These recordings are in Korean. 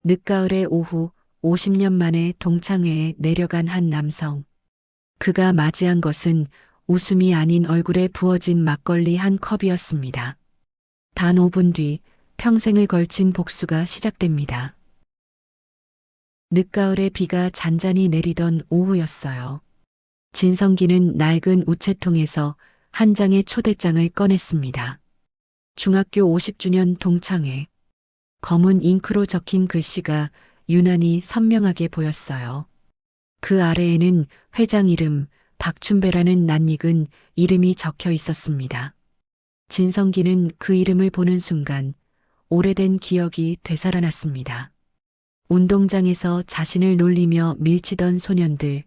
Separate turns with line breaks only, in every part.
늦가을의 오후 50년 만에 동창회에 내려간 한 남성. 그가 맞이한 것은 웃음이 아닌 얼굴에 부어진 막걸리 한 컵이었습니다. 단 5분 뒤 평생을 걸친 복수가 시작됩니다. 늦가을에 비가 잔잔히 내리던 오후였어요. 진성기는 낡은 우체통에서 한 장의 초대장을 꺼냈습니다. 중학교 50주년 동창회. 검은 잉크로 적힌 글씨가 유난히 선명하게 보였어요. 그 아래에는 회장 이름 박춘배라는 낯익은 이름이 적혀 있었습니다. 진성기는 그 이름을 보는 순간 오래된 기억이 되살아났습니다. 운동장에서 자신을 놀리며 밀치던 소년들,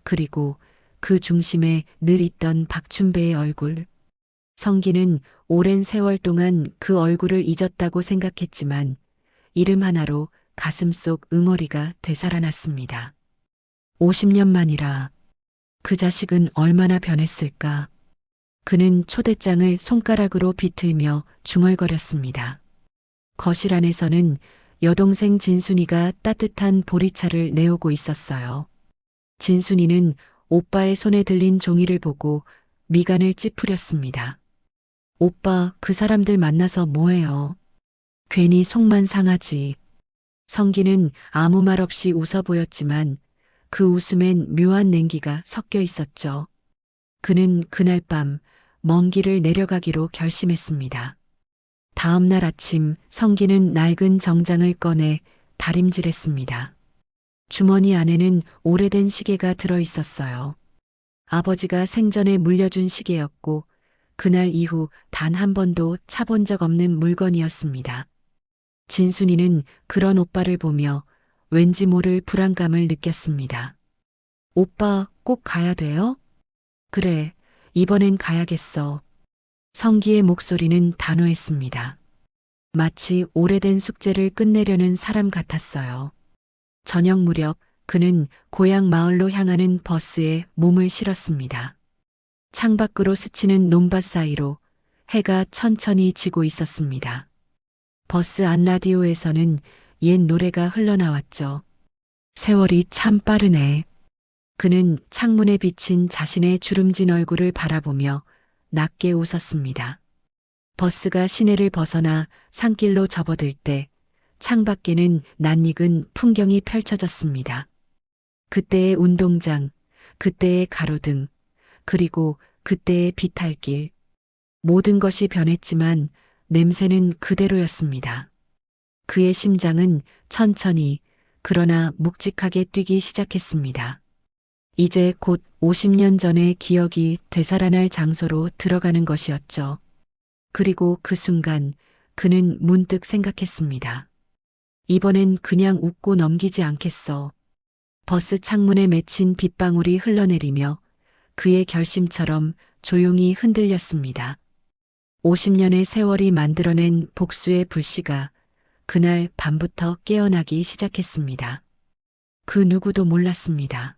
그리고 그 중심에 늘 있던 박춘배의 얼굴. 성기는 오랜 세월 동안 그 얼굴을 잊었다고 생각했지만 이름 하나로 가슴속 응어리가 되살아났습니다. 50년 만이라 그 자식은 얼마나 변했을까. 그는 초대장을 손가락으로 비틀며 중얼거렸습니다. 거실 안에서는 여동생 진순이가 따뜻한 보리차를 내오고 있었어요. 진순이는 오빠의 손에 들린 종이를 보고 미간을 찌푸렸습니다. 오빠, 그 사람들 만나서 뭐해요? 괜히 속만 상하지. 성기는 아무 말 없이 웃어 보였지만 그 웃음엔 묘한 냉기가 섞여 있었죠. 그는 그날 밤 먼 길을 내려가기로 결심했습니다. 다음 날 아침 성기는 낡은 정장을 꺼내 다림질했습니다. 주머니 안에는 오래된 시계가 들어 있었어요. 아버지가 생전에 물려준 시계였고 그날 이후 단 한 번도 차본 적 없는 물건이었습니다. 진순이는 그런 오빠를 보며 왠지 모를 불안감을 느꼈습니다. 오빠 꼭 가야 돼요? 그래, 이번엔 가야겠어. 성기의 목소리는 단호했습니다. 마치 오래된 숙제를 끝내려는 사람 같았어요. 저녁 무렵 그는 고향 마을로 향하는 버스에 몸을 실었습니다. 창밖으로 스치는 논밭 사이로 해가 천천히 지고 있었습니다. 버스 안 라디오에서는 옛 노래가 흘러나왔죠. 세월이 참 빠르네. 그는 창문에 비친 자신의 주름진 얼굴을 바라보며 낮게 웃었습니다. 버스가 시내를 벗어나 산길로 접어들 때 창밖에는 낯익은 풍경이 펼쳐졌습니다. 그때의 운동장, 그때의 가로등, 그리고 그때의 비탈길. 모든 것이 변했지만 냄새는 그대로였습니다. 그의 심장은 천천히 그러나 묵직하게 뛰기 시작했습니다. 이제 곧 50년 전의 기억이 되살아날 장소로 들어가는 것이었죠. 그리고 그 순간 그는 문득 생각했습니다. 이번엔 그냥 웃고 넘기지 않겠어. 버스 창문에 맺힌 빗방울이 흘러내리며 그의 결심처럼 조용히 흔들렸습니다. 50년의 세월이 만들어낸 복수의 불씨가 그날 밤부터 깨어나기 시작했습니다. 그 누구도 몰랐습니다.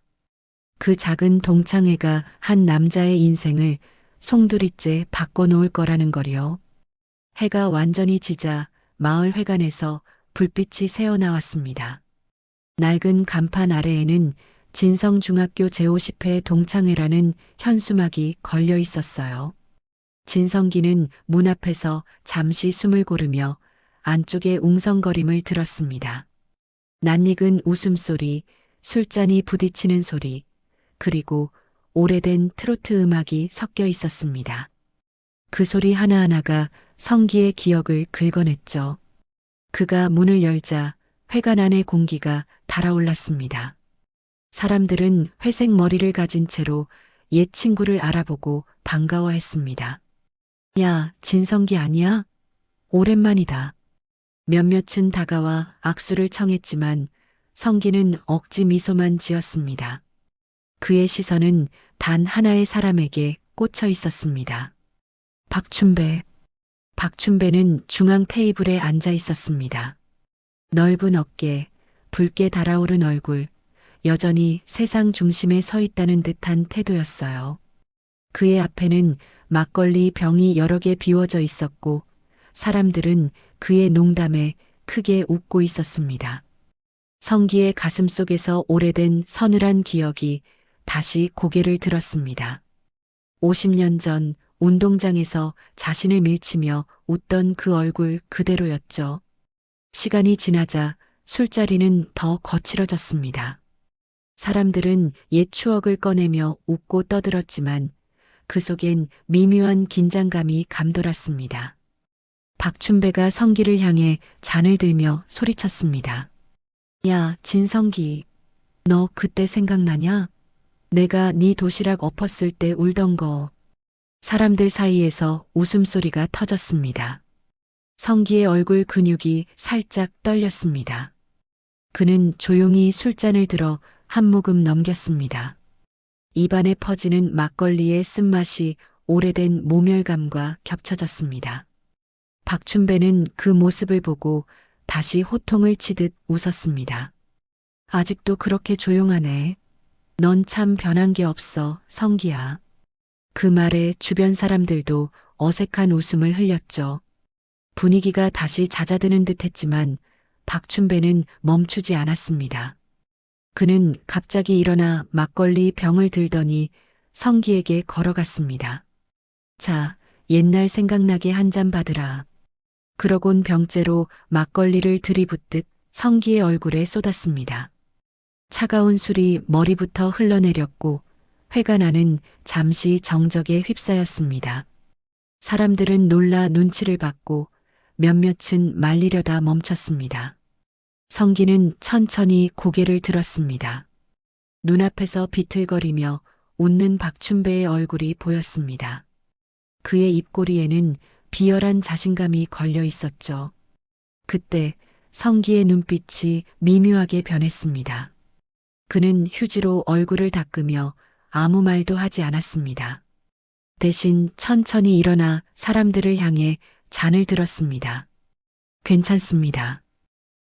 그 작은 동창회가 한 남자의 인생을 송두리째 바꿔놓을 거라는 거리요. 해가 완전히 지자 마을 회관에서 불빛이 새어나왔습니다. 낡은 간판 아래에는 진성중학교 제50회 동창회라는 현수막이 걸려 있었어요. 진성기는 문 앞에서 잠시 숨을 고르며 안쪽의 웅성거림을 들었습니다. 낯익은 웃음소리, 술잔이 부딪히는 소리, 그리고 오래된 트로트 음악이 섞여 있었습니다. 그 소리 하나하나가 성기의 기억을 긁어냈죠. 그가 문을 열자 회관 안의 공기가 달아올랐습니다. 사람들은 회색 머리를 가진 채로 옛 친구를 알아보고 반가워했습니다. 야, 진성기 아니야? 오랜만이다. 몇몇은 다가와 악수를 청했지만 성기는 억지 미소만 지었습니다. 그의 시선은 단 하나의 사람에게 꽂혀 있었습니다. 박춘배. 박춘배는 중앙 테이블에 앉아 있었습니다. 넓은 어깨, 붉게 달아오른 얼굴, 여전히 세상 중심에 서 있다는 듯한 태도였어요. 그의 앞에는 막걸리 병이 여러 개 비워져 있었고 사람들은 그의 농담에 크게 웃고 있었습니다. 성기의 가슴속에서 오래된 서늘한 기억이 다시 고개를 들었습니다. 50년 전 운동장에서 자신을 밀치며 웃던 그 얼굴 그대로였죠. 시간이 지나자 술자리는 더 거칠어졌습니다. 사람들은 옛 추억을 꺼내며 웃고 떠들었지만 그 속엔 미묘한 긴장감이 감돌았습니다. 박춘배가 성기를 향해 잔을 들며 소리쳤습니다. 야, 진성기, 너 그때 생각나냐? 내가 네 도시락 엎었을 때 울던 거. 사람들 사이에서 웃음소리가 터졌습니다. 성기의 얼굴 근육이 살짝 떨렸습니다. 그는 조용히 술잔을 들어 한 모금 넘겼습니다. 입안에 퍼지는 막걸리의 쓴맛이 오래된 모멸감과 겹쳐졌습니다. 박춘배는 그 모습을 보고 다시 호통을 치듯 웃었습니다. 아직도 그렇게 조용하네. 넌 참 변한 게 없어, 성기야. 그 말에 주변 사람들도 어색한 웃음을 흘렸죠. 분위기가 다시 잦아드는 듯 했지만 박춘배는 멈추지 않았습니다. 그는 갑자기 일어나 막걸리 병을 들더니 성기에게 걸어갔습니다. 자, 옛날 생각나게 한 잔 받으라. 그러곤 병째로 막걸리를 들이붓듯 성기의 얼굴에 쏟았습니다. 차가운 술이 머리부터 흘러내렸고 회관안은 잠시 정적에 휩싸였습니다. 사람들은 놀라 눈치를 받고 몇몇은 말리려다 멈췄습니다. 성기는 천천히 고개를 들었습니다. 눈앞에서 비틀거리며 웃는 박춘배의 얼굴이 보였습니다. 그의 입꼬리에는 비열한 자신감이 걸려 있었죠. 그때 성기의 눈빛이 미묘하게 변했습니다. 그는 휴지로 얼굴을 닦으며 아무 말도 하지 않았습니다. 대신 천천히 일어나 사람들을 향해 잔을 들었습니다. 괜찮습니다.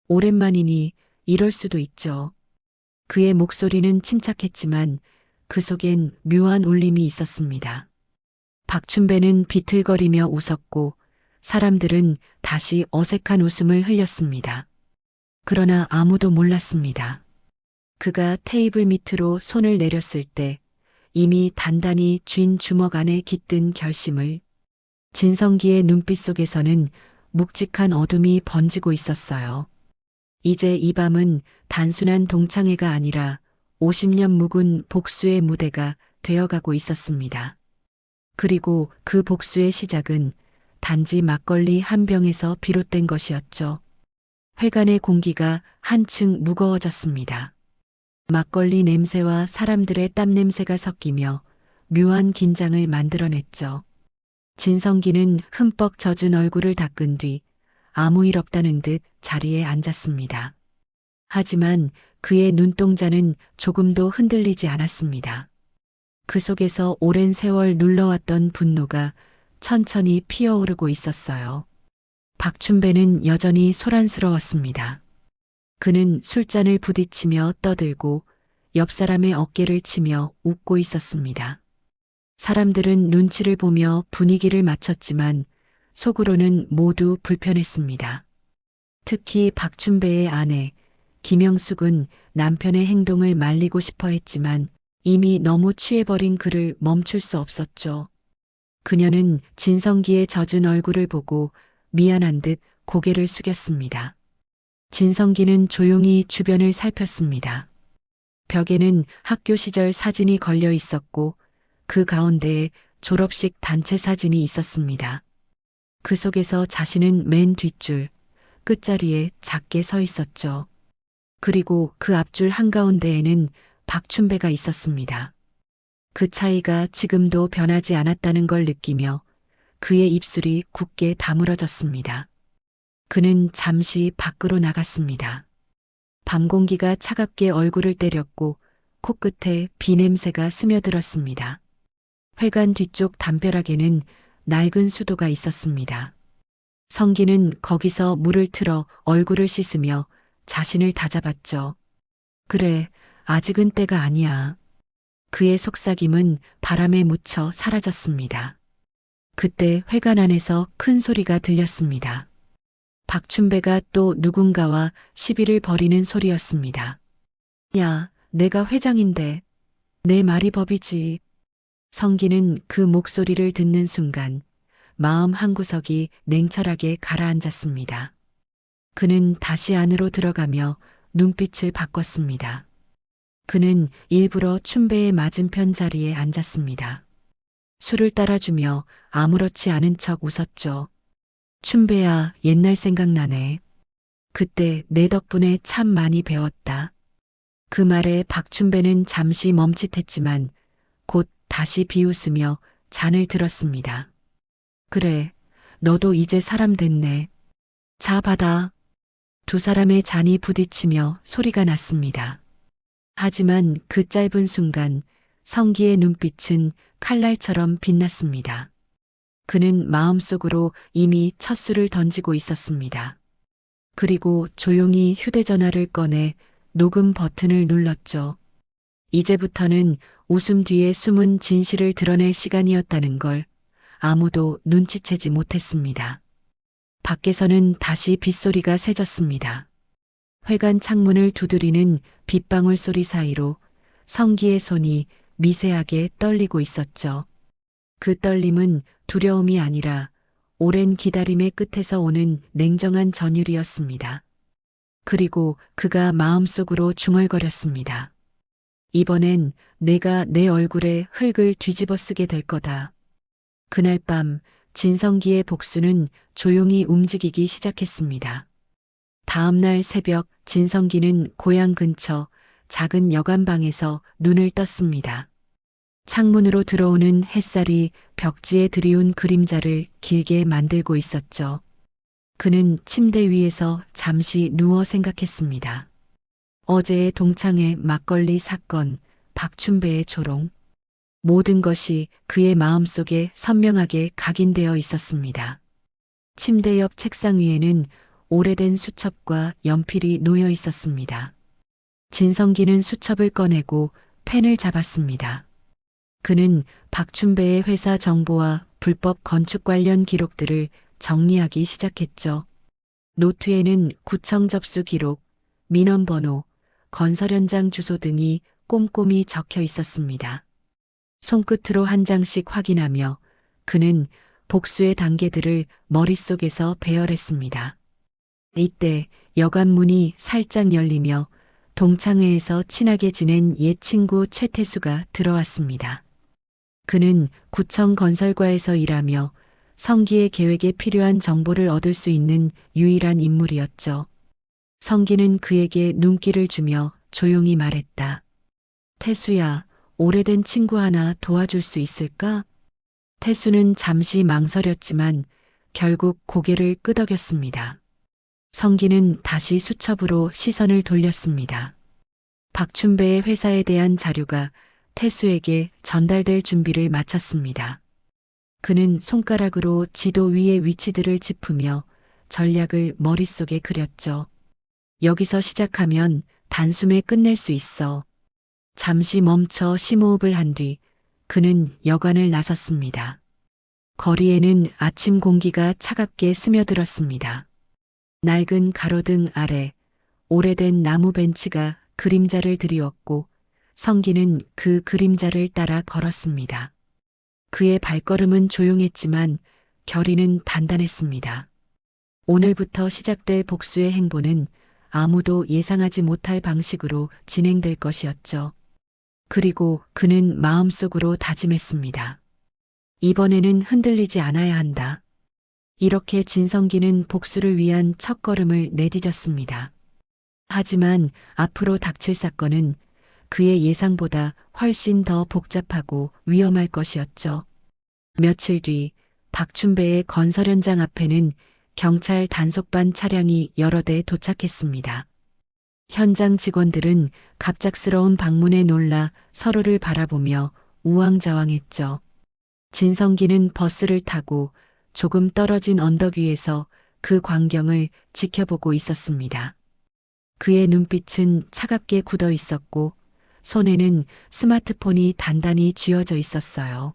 오랜만이니 이럴 수도 있죠. 그의 목소리는 침착했지만 그 속엔 묘한 울림이 있었습니다. 박춘배는 비틀거리며 웃었고 사람들은 다시 어색한 웃음을 흘렸습니다. 그러나 아무도 몰랐습니다. 그가 테이블 밑으로 손을 내렸을 때 이미 단단히 쥔 주먹 안에 깃든 결심을 진성기의 눈빛 속에서는 묵직한 어둠이 번지고 있었어요. 이제 이 밤은 단순한 동창회가 아니라 50년 묵은 복수의 무대가 되어가고 있었습니다. 그리고 그 복수의 시작은 단지 막걸리 한 병에서 비롯된 것이었죠. 회관의 공기가 한층 무거워졌습니다. 막걸리 냄새와 사람들의 땀 냄새가 섞이며 묘한 긴장을 만들어냈죠. 진성기는 흠뻑 젖은 얼굴을 닦은 뒤 아무 일 없다는 듯 자리에 앉았습니다. 하지만 그의 눈동자는 조금도 흔들리지 않았습니다. 그 속에서 오랜 세월 눌러왔던 분노가 천천히 피어오르고 있었어요. 박춘배는 여전히 소란스러웠습니다. 그는 술잔을 부딪히며 떠들고 옆 사람의 어깨를 치며 웃고 있었습니다. 사람들은 눈치를 보며 분위기를 맞췄지만 속으로는 모두 불편했습니다. 특히 박춘배의 아내 김영숙은 남편의 행동을 말리고 싶어 했지만 이미 너무 취해버린 그를 멈출 수 없었죠. 그녀는 진성기의 젖은 얼굴을 보고 미안한 듯 고개를 숙였습니다. 진성기는 조용히 주변을 살폈습니다. 벽에는 학교 시절 사진이 걸려 있었고 그 가운데에 졸업식 단체 사진이 있었습니다. 그 속에서 자신은 맨 뒷줄, 끝자리에 작게 서 있었죠. 그리고 그 앞줄 한가운데에는 박춘배가 있었습니다. 그 차이가 지금도 변하지 않았다는 걸 느끼며 그의 입술이 굳게 다물어졌습니다. 그는 잠시 밖으로 나갔습니다. 밤 공기가 차갑게 얼굴을 때렸고 코끝에 비 냄새가 스며들었습니다. 회관 뒤쪽 담벼락에는 낡은 수도가 있었습니다. 성기는 거기서 물을 틀어 얼굴을 씻으며 자신을 다잡았죠. 그래, 아직은 때가 아니야. 그의 속삭임은 바람에 묻혀 사라졌습니다. 그때 회관 안에서 큰 소리가 들렸습니다. 박춘배가 또 누군가와 시비를 벌이는 소리였습니다. 야, 내가 회장인데 내 말이 법이지. 성기는 그 목소리를 듣는 순간 마음 한구석이 냉철하게 가라앉았습니다. 그는 다시 안으로 들어가며 눈빛을 바꿨습니다. 그는 일부러 춘배의 맞은편 자리에 앉았습니다. 술을 따라주며 아무렇지 않은 척 웃었죠. 춘배야, 옛날 생각나네. 그때 내 덕분에 참 많이 배웠다. 그 말에 박춘배는 잠시 멈칫했지만 곧 다시 비웃으며 잔을 들었습니다. 그래, 너도 이제 사람 됐네. 자, 받아. 두 사람의 잔이 부딪히며 소리가 났습니다. 하지만 그 짧은 순간 성기의 눈빛은 칼날처럼 빛났습니다. 그는 마음속으로 이미 첫 수를 던지고 있었습니다. 그리고 조용히 휴대전화를 꺼내 녹음 버튼을 눌렀죠. 이제부터는 웃음 뒤에 숨은 진실을 드러낼 시간이었다는 걸 아무도 눈치채지 못했습니다. 밖에서는 다시 빗소리가 새졌습니다. 회관 창문을 두드리는 빗방울 소리 사이로 성기의 손이 미세하게 떨리고 있었죠. 그 떨림은 두려움이 아니라 오랜 기다림의 끝에서 오는 냉정한 전율이었습니다. 그리고 그가 마음속으로 중얼거렸습니다. 이번엔 내가 내 얼굴에 흙을 뒤집어 쓰게 될 거다. 그날 밤 진성기의 복수는 조용히 움직이기 시작했습니다. 다음 날 새벽 진성기는 고향 근처 작은 여관방에서 눈을 떴습니다. 창문으로 들어오는 햇살이 벽지에 드리운 그림자를 길게 만들고 있었죠. 그는 침대 위에서 잠시 누워 생각했습니다. 어제의 동창회 막걸리 사건, 박춘배의 조롱. 모든 것이 그의 마음속에 선명하게 각인되어 있었습니다. 침대 옆 책상 위에는 오래된 수첩과 연필이 놓여 있었습니다. 진성기는 수첩을 꺼내고 펜을 잡았습니다. 그는 박춘배의 회사 정보와 불법 건축 관련 기록들을 정리하기 시작했죠. 노트에는 구청 접수 기록, 민원번호, 건설 현장 주소 등이 꼼꼼히 적혀 있었습니다. 손끝으로 한 장씩 확인하며 그는 복수의 단계들을 머릿속에서 배열했습니다. 이때 여관 문이 살짝 열리며 동창회에서 친하게 지낸 옛 친구 최태수가 들어왔습니다. 그는 구청 건설과에서 일하며 성기의 계획에 필요한 정보를 얻을 수 있는 유일한 인물이었죠. 성기는 그에게 눈길을 주며 조용히 말했다. 태수야, 오래된 친구 하나 도와줄 수 있을까? 태수는 잠시 망설였지만 결국 고개를 끄덕였습니다. 성기는 다시 수첩으로 시선을 돌렸습니다. 박춘배의 회사에 대한 자료가 태수에게 전달될 준비를 마쳤습니다. 그는 손가락으로 지도 위의 위치들을 짚으며 전략을 머릿속에 그렸죠. 여기서 시작하면 단숨에 끝낼 수 있어. 잠시 멈춰 심호흡을 한 뒤 그는 여관을 나섰습니다. 거리에는 아침 공기가 차갑게 스며들었습니다. 낡은 가로등 아래 오래된 나무 벤치가 그림자를 드리웠고 성기는 그 그림자를 따라 걸었습니다. 그의 발걸음은 조용했지만 결의는 단단했습니다. 오늘부터 시작될 복수의 행보는 아무도 예상하지 못할 방식으로 진행될 것이었죠. 그리고 그는 마음속으로 다짐했습니다. 이번에는 흔들리지 않아야 한다. 이렇게 진성기는 복수를 위한 첫걸음을 내디뎠습니다. 하지만 앞으로 닥칠 사건은 그의 예상보다 훨씬 더 복잡하고 위험할 것이었죠. 며칠 뒤 박춘배의 건설 현장 앞에는 경찰 단속반 차량이 여러 대 도착했습니다. 현장 직원들은 갑작스러운 방문에 놀라 서로를 바라보며 우왕좌왕했죠. 진성기는 버스를 타고 조금 떨어진 언덕 위에서 그 광경을 지켜보고 있었습니다. 그의 눈빛은 차갑게 굳어 있었고 손에는 스마트폰이 단단히 쥐어져 있었어요.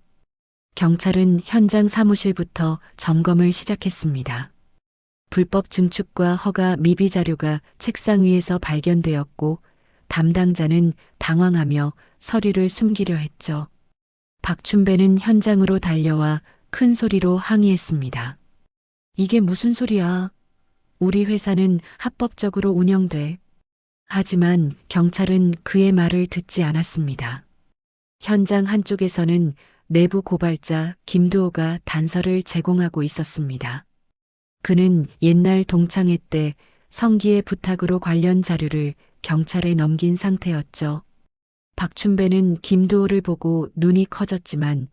경찰은 현장 사무실부터 점검을 시작했습니다. 불법 증축과 허가 미비 자료가 책상 위에서 발견되었고 담당자는 당황하며 서류를 숨기려 했죠. 박춘배는 현장으로 달려와 큰 소리로 항의했습니다. 이게 무슨 소리야? 우리 회사는 합법적으로 운영돼. 하지만 경찰은 그의 말을 듣지 않았습니다. 현장 한쪽에서는 내부 고발자 김두호가 단서를 제공하고 있었습니다. 그는 옛날 동창회 때 성기의 부탁으로 관련 자료를 경찰에 넘긴 상태였죠. 박춘배는 김두호를 보고 눈이 커졌지만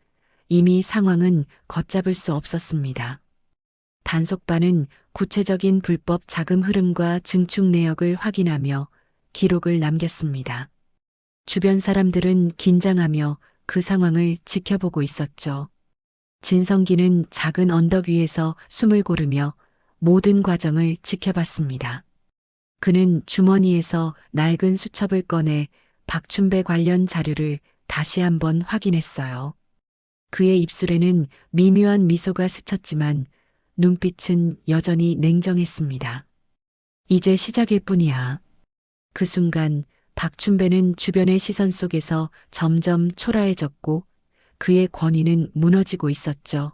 이미 상황은 걷잡을 수 없었습니다. 단속반은 구체적인 불법 자금 흐름과 증축 내역을 확인하며 기록을 남겼습니다. 주변 사람들은 긴장하며 그 상황을 지켜보고 있었죠. 진성기는 작은 언덕 위에서 숨을 고르며 모든 과정을 지켜봤습니다. 그는 주머니에서 낡은 수첩을 꺼내 박춘배 관련 자료를 다시 한번 확인했어요. 그의 입술에는 미묘한 미소가 스쳤지만 눈빛은 여전히 냉정했습니다. 이제 시작일 뿐이야. 그 순간 박춘배는 주변의 시선 속에서 점점 초라해졌고 그의 권위는 무너지고 있었죠.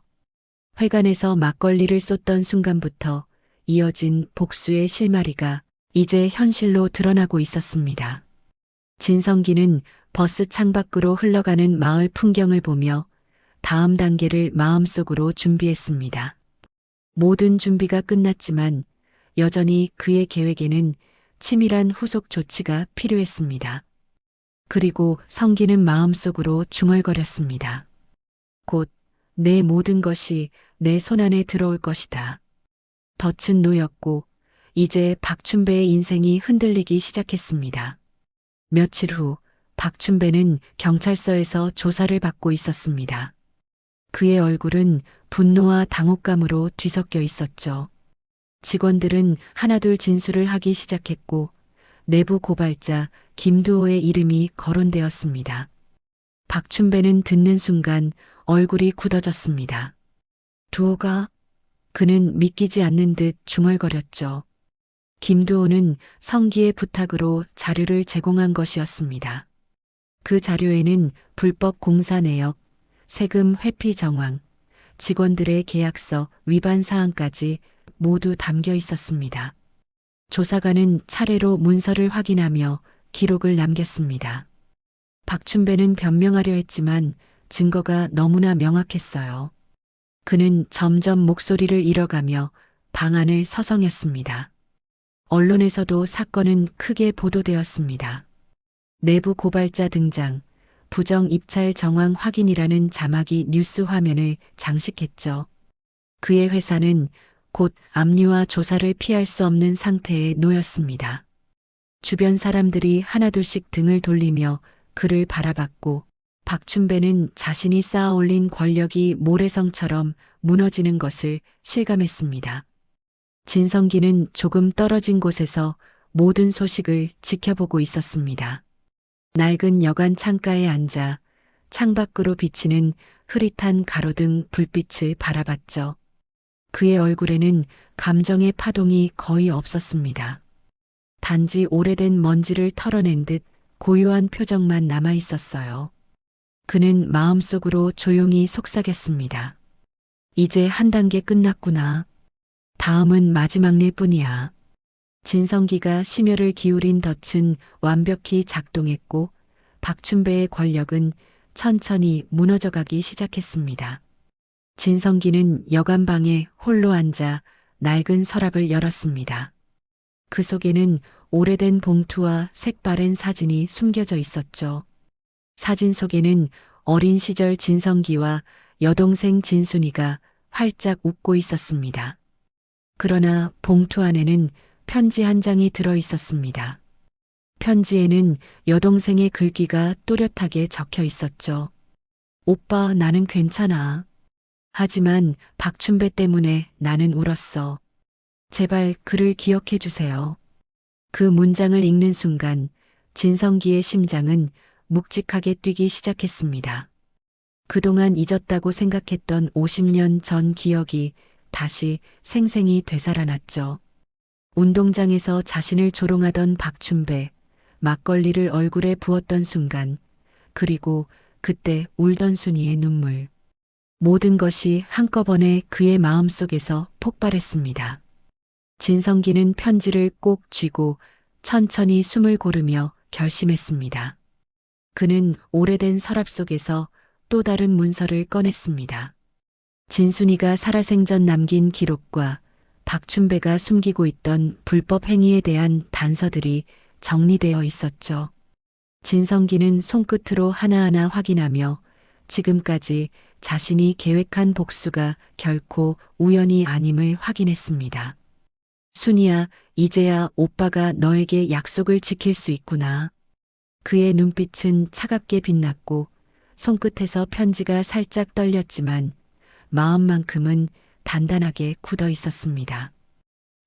회관에서 막걸리를 쏟던 순간부터 이어진 복수의 실마리가 이제 현실로 드러나고 있었습니다. 진성기는 버스 창밖으로 흘러가는 마을 풍경을 보며 다음 단계를 마음속으로 준비했습니다. 모든 준비가 끝났지만 여전히 그의 계획에는 치밀한 후속 조치가 필요했습니다. 그리고 성기는 마음속으로 중얼거렸습니다. 곧 내 모든 것이 내 손안에 들어올 것이다. 덫은 놓였고 이제 박춘배의 인생이 흔들리기 시작했습니다. 며칠 후 박춘배는 경찰서에서 조사를 받고 있었습니다. 그의 얼굴은 분노와 당혹감으로 뒤섞여 있었죠. 직원들은 하나둘 진술을 하기 시작했고 내부 고발자 김두호의 이름이 거론되었습니다. 박춘배는 듣는 순간 얼굴이 굳어졌습니다. 두호가? 그는 믿기지 않는 듯 중얼거렸죠. 김두호는 성기의 부탁으로 자료를 제공한 것이었습니다. 그 자료에는 불법 공사 내역, 세금 회피 정황, 직원들의 계약서 위반 사항까지 모두 담겨 있었습니다. 조사관은 차례로 문서를 확인하며 기록을 남겼습니다. 박춘배는 변명하려 했지만 증거가 너무나 명확했어요. 그는 점점 목소리를 잃어가며 방안을 서성였습니다. 언론에서도 사건은 크게 보도되었습니다. 내부 고발자 등장, 부정 입찰 정황 확인이라는 자막이 뉴스 화면을 장식했죠. 그의 회사는 곧 압류와 조사를 피할 수 없는 상태에 놓였습니다. 주변 사람들이 하나둘씩 등을 돌리며 그를 바라봤고 박춘배는 자신이 쌓아올린 권력이 모래성처럼 무너지는 것을 실감했습니다. 진성기는 조금 떨어진 곳에서 모든 소식을 지켜보고 있었습니다. 낡은 여관 창가에 앉아 창밖으로 비치는 흐릿한 가로등 불빛을 바라봤죠. 그의 얼굴에는 감정의 파동이 거의 없었습니다. 단지 오래된 먼지를 털어낸 듯 고요한 표정만 남아 있었어요. 그는 마음속으로 조용히 속삭였습니다. 이제 한 단계 끝났구나. 다음은 마지막 일 뿐이야. 진성기가 심혈을 기울인 덫은 완벽히 작동했고 박춘배의 권력은 천천히 무너져가기 시작했습니다. 진성기는 여관방에 홀로 앉아 낡은 서랍을 열었습니다. 그 속에는 오래된 봉투와 색바랜 사진이 숨겨져 있었죠. 사진 속에는 어린 시절 진성기와 여동생 진순이가 활짝 웃고 있었습니다. 그러나 봉투 안에는 편지 한 장이 들어 있었습니다. 편지에는 여동생의 글귀가 또렷하게 적혀 있었죠. 오빠, 나는 괜찮아. 하지만 박춘배 때문에 나는 울었어. 제발 그를 기억해 주세요. 그 문장을 읽는 순간 진성기의 심장은 묵직하게 뛰기 시작했습니다. 그동안 잊었다고 생각했던 50년 전 기억이 다시 생생히 되살아났죠. 운동장에서 자신을 조롱하던 박춘배, 막걸리를 얼굴에 부었던 순간, 그리고 그때 울던 순이의 눈물. 모든 것이 한꺼번에 그의 마음속에서 폭발했습니다. 진성기는 편지를 꼭 쥐고 천천히 숨을 고르며 결심했습니다. 그는 오래된 서랍 속에서 또 다른 문서를 꺼냈습니다. 진순이가 살아생전 남긴 기록과 박춘배가 숨기고 있던 불법 행위에 대한 단서들이 정리되어 있었죠. 진성기는 손끝으로 하나하나 확인하며 지금까지 자신이 계획한 복수가 결코 우연이 아님을 확인했습니다. 순이야, 이제야 오빠가 너에게 약속을 지킬 수 있구나. 그의 눈빛은 차갑게 빛났고 손끝에서 편지가 살짝 떨렸지만 마음만큼은 단단하게 굳어 있었습니다.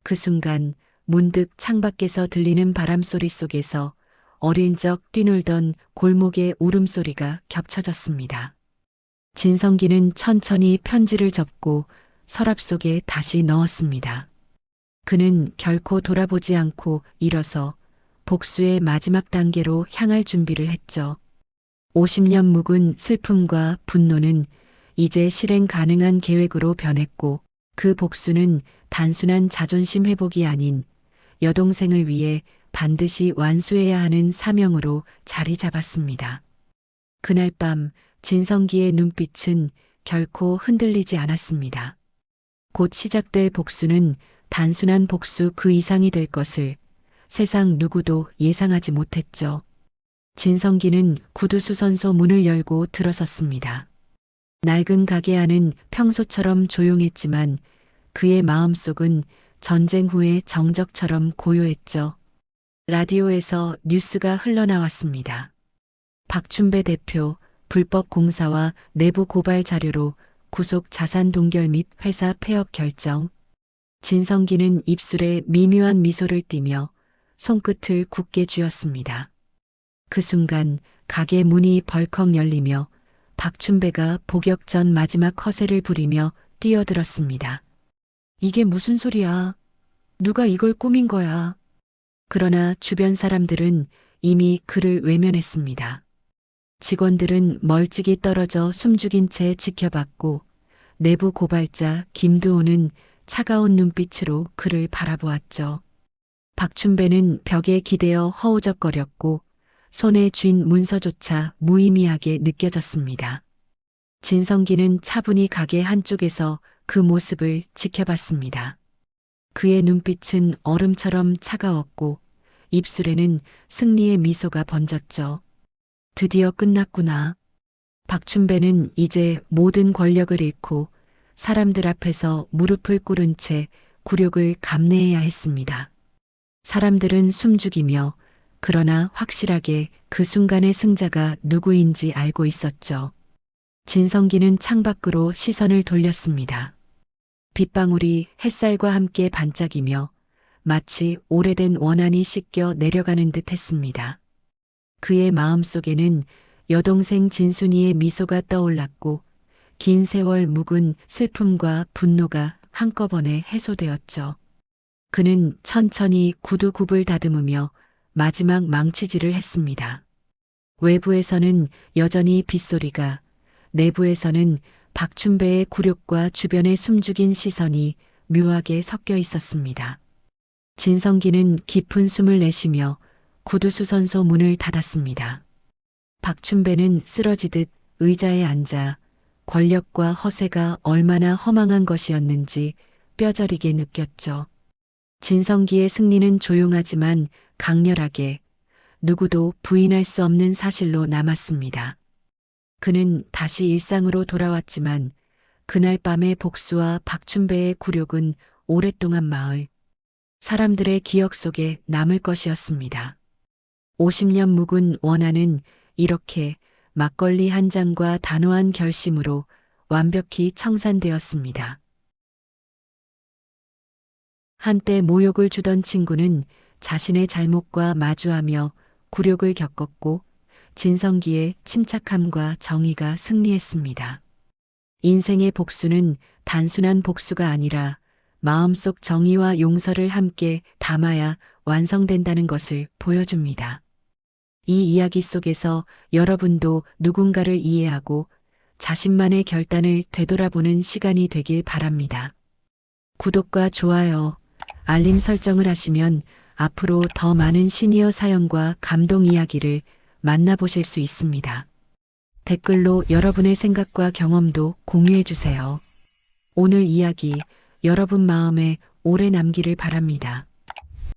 그 순간 문득 창밖에서 들리는 바람소리 속에서 어릴 적 뛰놀던 골목의 울음소리가 겹쳐졌습니다. 진성기는 천천히 편지를 접고 서랍 속에 다시 넣었습니다. 그는 결코 돌아보지 않고 일어서 복수의 마지막 단계로 향할 준비를 했죠. 50년 묵은 슬픔과 분노는 이제 실행 가능한 계획으로 변했고 그 복수는 단순한 자존심 회복이 아닌 여동생을 위해 반드시 완수해야 하는 사명으로 자리 잡았습니다. 그날 밤 진성기의 눈빛은 결코 흔들리지 않았습니다. 곧 시작될 복수는 단순한 복수 그 이상이 될 것을 세상 누구도 예상하지 못했죠. 진성기는 구두수선소 문을 열고 들어섰습니다. 낡은 가게 안은 평소처럼 조용했지만 그의 마음속은 전쟁 후의 정적처럼 고요했죠. 라디오에서 뉴스가 흘러나왔습니다. 박춘배 대표 불법 공사와 내부 고발 자료로 구속 자산 동결 및 회사 폐업 결정. 진성기는 입술에 미묘한 미소를 띠며 손끝을 굳게 쥐었습니다. 그 순간 가게 문이 벌컥 열리며 박춘배가 복역 전 마지막 허세를 부리며 뛰어들었습니다. 이게 무슨 소리야? 누가 이걸 꾸민 거야? 그러나 주변 사람들은 이미 그를 외면했습니다. 직원들은 멀찍이 떨어져 숨죽인 채 지켜봤고 내부 고발자 김두호는 차가운 눈빛으로 그를 바라보았죠. 박춘배는 벽에 기대어 허우적거렸고 손에 쥔 문서조차 무의미하게 느껴졌습니다. 진성기는 차분히 가게 한쪽에서 그 모습을 지켜봤습니다. 그의 눈빛은 얼음처럼 차가웠고 입술에는 승리의 미소가 번졌죠. 드디어 끝났구나. 박춘배는 이제 모든 권력을 잃고 사람들 앞에서 무릎을 꿇은 채 굴욕을 감내해야 했습니다. 사람들은 숨죽이며 그러나 확실하게 그 순간의 승자가 누구인지 알고 있었죠. 진성기는 창밖으로 시선을 돌렸습니다. 빗방울이 햇살과 함께 반짝이며 마치 오래된 원한이 씻겨 내려가는 듯 했습니다. 그의 마음속에는 여동생 진순이의 미소가 떠올랐고 긴 세월 묵은 슬픔과 분노가 한꺼번에 해소되었죠. 그는 천천히 구두굽을 다듬으며 마지막 망치질을 했습니다. 외부에서는 여전히 빗소리가, 내부에서는 박춘배의 굴욕과 주변의 숨죽인 시선이 묘하게 섞여 있었습니다. 진성기는 깊은 숨을 내쉬며 구두수선소 문을 닫았습니다. 박춘배는 쓰러지듯 의자에 앉아 권력과 허세가 얼마나 허망한 것이었는지 뼈저리게 느꼈죠. 진성기의 승리는 조용하지만 강렬하게 누구도 부인할 수 없는 사실로 남았습니다. 그는 다시 일상으로 돌아왔지만 그날 밤의 복수와 박춘배의 굴욕은 오랫동안 마을, 사람들의 기억 속에 남을 것이었습니다. 50년 묵은 원한은 이렇게 막걸리 한 잔과 단호한 결심으로 완벽히 청산되었습니다. 한때 모욕을 주던 친구는 자신의 잘못과 마주하며 굴욕을 겪었고 진성기의 침착함과 정의가 승리했습니다. 인생의 복수는 단순한 복수가 아니라 마음속 정의와 용서를 함께 담아야 완성된다는 것을 보여줍니다. 이 이야기 속에서 여러분도 누군가를 이해하고 자신만의 결단을 되돌아보는 시간이 되길 바랍니다. 구독과 좋아요, 알림 설정을 하시면 앞으로 더 많은 시니어 사연과 감동 이야기를 만나보실 수 있습니다. 댓글로 여러분의 생각과 경험도 공유해 주세요. 오늘 이야기 여러분 마음에 오래 남기를 바랍니다.